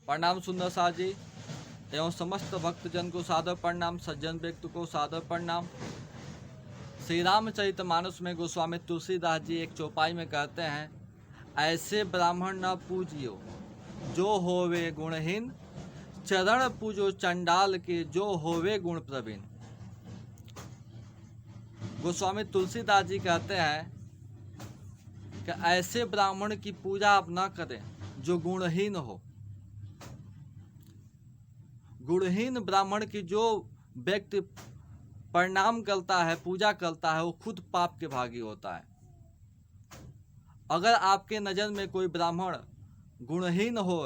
प्रणाम सुंदर सार जी एवं समस्त भक्तजन को सादर प्रणाम। सज्जन व्यक्ति को सादर प्रणाम। श्री रामचरित मानस में गोस्वामी तुलसीदास जी एक चौपाई में कहते हैं, ऐसे ब्राह्मण न पूजियो जो होवे गुणहीन, चरण पूजो चंडाल के जो होवे गुण प्रवीण। गोस्वामी तुलसीदास जी कहते हैं कि ऐसे ब्राह्मण की पूजा आप न करें जो गुणहीन हो। गुणहीन ब्राह्मण की जो व्यक्ति प्रणाम करता है, पूजा करता है, वो खुद पाप के भागी होता है। अगर आपके नजर में कोई ब्राह्मण गुणहीन हो,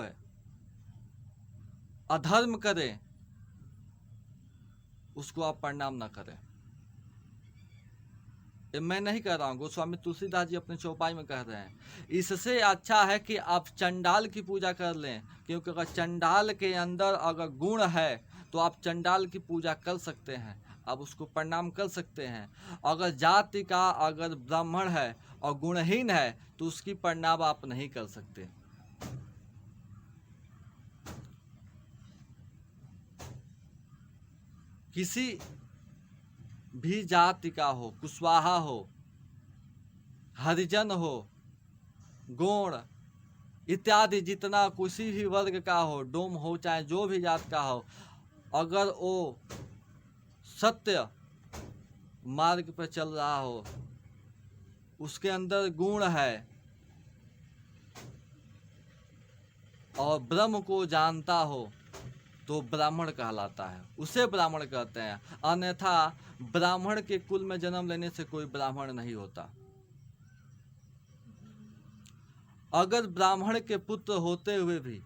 अधर्म करे, उसको आप प्रणाम न करें। ये मैं नहीं कह रहा हूँ, गोस्वामी तुलसीदास जी अपने चौपाई में कह रहे हैं। इससे अच्छा है कि आप चंडाल की पूजा कर लें, क्योंकि अगर चंडाल के अंदर अगर गुण है तो आप चंडाल की पूजा कर सकते हैं, आप उसको प्रणाम कर सकते हैं। अगर जाति का अगर ब्राह्मण है और गुणहीन है तो उसकी प्रणाम आप नहीं कर सकते। किसी भी जाति का हो, कुशवाहा हो, हरिजन हो, गौड़ इत्यादि जितना किसी भी वर्ग का हो, डोम हो चाहे जो भी जात का हो, अगर वो सत्य मार्ग पर चल रहा हो, उसके अंदर गुण है और ब्रह्म को जानता हो, तो ब्राह्मण कहलाता है, उसे ब्राह्मण कहते हैं। अन्यथा ब्राह्मण के कुल में जन्म लेने से कोई ब्राह्मण नहीं होता। अगर ब्राह्मण के पुत्र होते हुए भी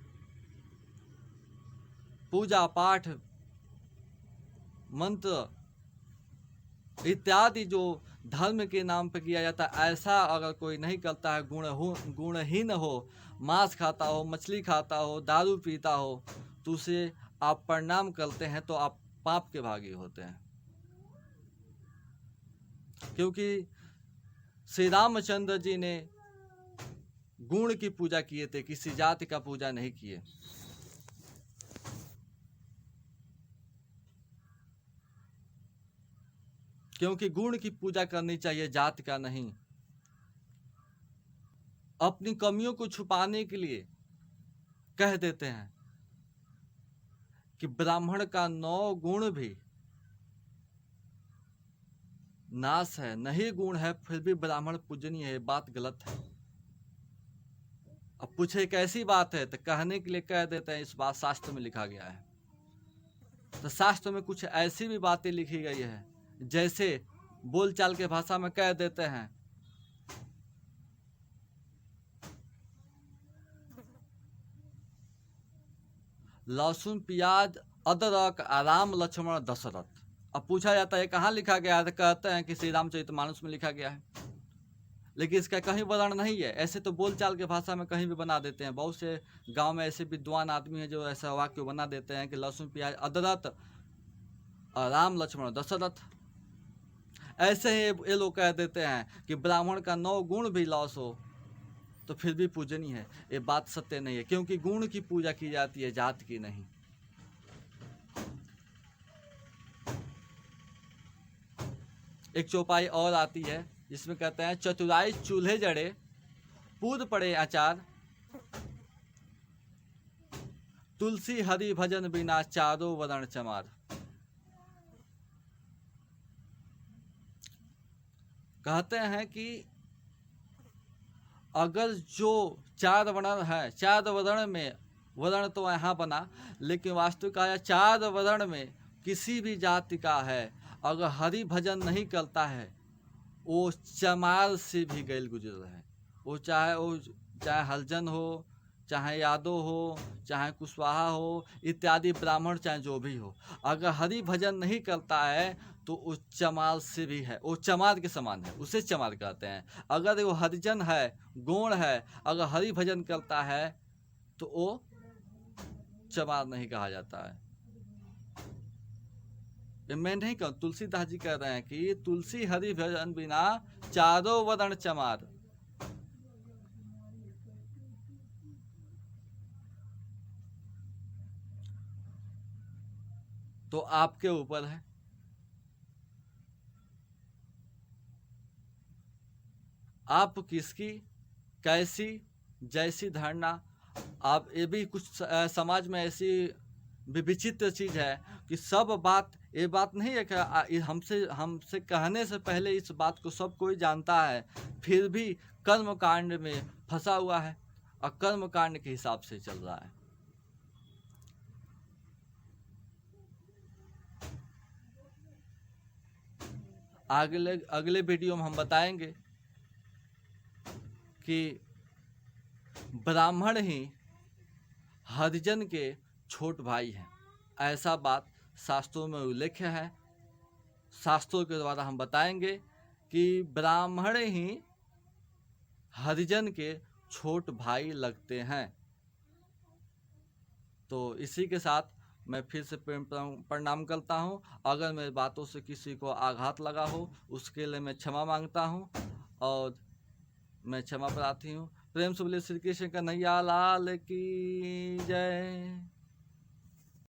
पूजा पाठ मंत्र इत्यादि जो धर्म के नाम पर किया जाता है, ऐसा अगर कोई नहीं करता है, गुणहीन हो, मांस खाता हो, मछली खाता हो, दारू पीता हो, तो उसे आप प्रणाम करते हैं तो आप पाप के भागी होते हैं। क्योंकि श्री रामचंद्र जी ने गुण की पूजा किए थे, किसी जाति का पूजा नहीं किए। क्योंकि गुण की पूजा करनी चाहिए, जाति का नहीं। अपनी कमियों को छुपाने के लिए कह देते हैं कि ब्राह्मण का 9 गुण भी नाश है, नहीं गुण है फिर भी ब्राह्मण पूजनीय है। बात गलत है। अब पूछे कैसी बात है, तो कहने के लिए कह देते हैं इस बात शास्त्र में लिखा गया है। तो शास्त्र में कुछ ऐसी भी बातें लिखी गई है, जैसे बोलचाल के भाषा में कह देते हैं लहसुन प्याज अदरक राम लक्ष्मण दशरथ। अब पूछा जाता है कहाँ लिखा गया है, तो कहते हैं कि श्री रामचरितमानस में लिखा गया है, लेकिन इसका कहीं वर्णन नहीं है। ऐसे तो बोलचाल के भाषा में कहीं भी बना देते हैं। बहुत से गांव में ऐसे विद्वान आदमी हैं जो ऐसा वाक्य बना देते हैं कि लहसुन प्याज अदरक राम लक्ष्मण दशरथ। ऐसे ही ये लोग कह देते हैं कि ब्राह्मण का 9 गुण भी लॉस हो तो फिर भी पूजनीय है। ये बात सत्य नहीं है, क्योंकि गुण की पूजा की जाती है, जात की नहीं। एक चौपाई और आती है जिसमें कहते हैं, चतुराई चूल्हे जड़े पूद पड़े अचार, तुलसी हरि भजन बिना चारों वरण चमार। कहते हैं कि अगर जो 4 वर्ण है, 4 वर्ण में, वर्ण तो यहाँ बना लेकिन वास्तविक आया 4 वर्ण में किसी भी जाति का है, अगर हरि भजन नहीं करता है, वो चमार से भी गैल गुजर है। वो चाहे हरिजन हो, चाहे यादव हो, चाहे कुशवाहा हो इत्यादि ब्राह्मण, चाहे जो भी हो, अगर हरि भजन नहीं करता है तो वो चमार से भी है, वो चमार के समान है, उसे चमार कहते हैं। अगर वो हरिजन है, गौण है, अगर हरि भजन करता है तो वो चमार नहीं कहा जाता है। मैं नहीं कहूँ, तुलसीदास जी कह रहे हैं कि तुलसी हरि भजन बिना चारों वर्ण चमार। तो आपके ऊपर है। आप किसकी कैसी जैसी धारणा, आप ये भी कुछ समाज में ऐसी विचित्र चीज़ है कि सब बात, ये बात नहीं है कि हमसे हमसे कहने से पहले इस बात को सब कोई जानता है, फिर भी कर्म कांड में फंसा हुआ है और कर्म कांड के हिसाब से चल रहा है। अगले अगले वीडियो में हम बताएंगे कि ब्राह्मण ही हरिजन के छोट भाई हैं। ऐसा बात शास्त्रों में उल्लेख है। शास्त्रों के द्वारा हम बताएंगे कि ब्राह्मण ही हरिजन के छोट भाई लगते हैं। तो इसी के साथ मैं फिर से प्रणाम करता हूँ। अगर मेरी बातों से किसी को आघात लगा हो उसके लिए मैं क्षमा मांगता हूँ और मैं क्षमा प्रार्थी हूँ। प्रेम से बोले श्री कृष्ण कन्हैया लाल की जय।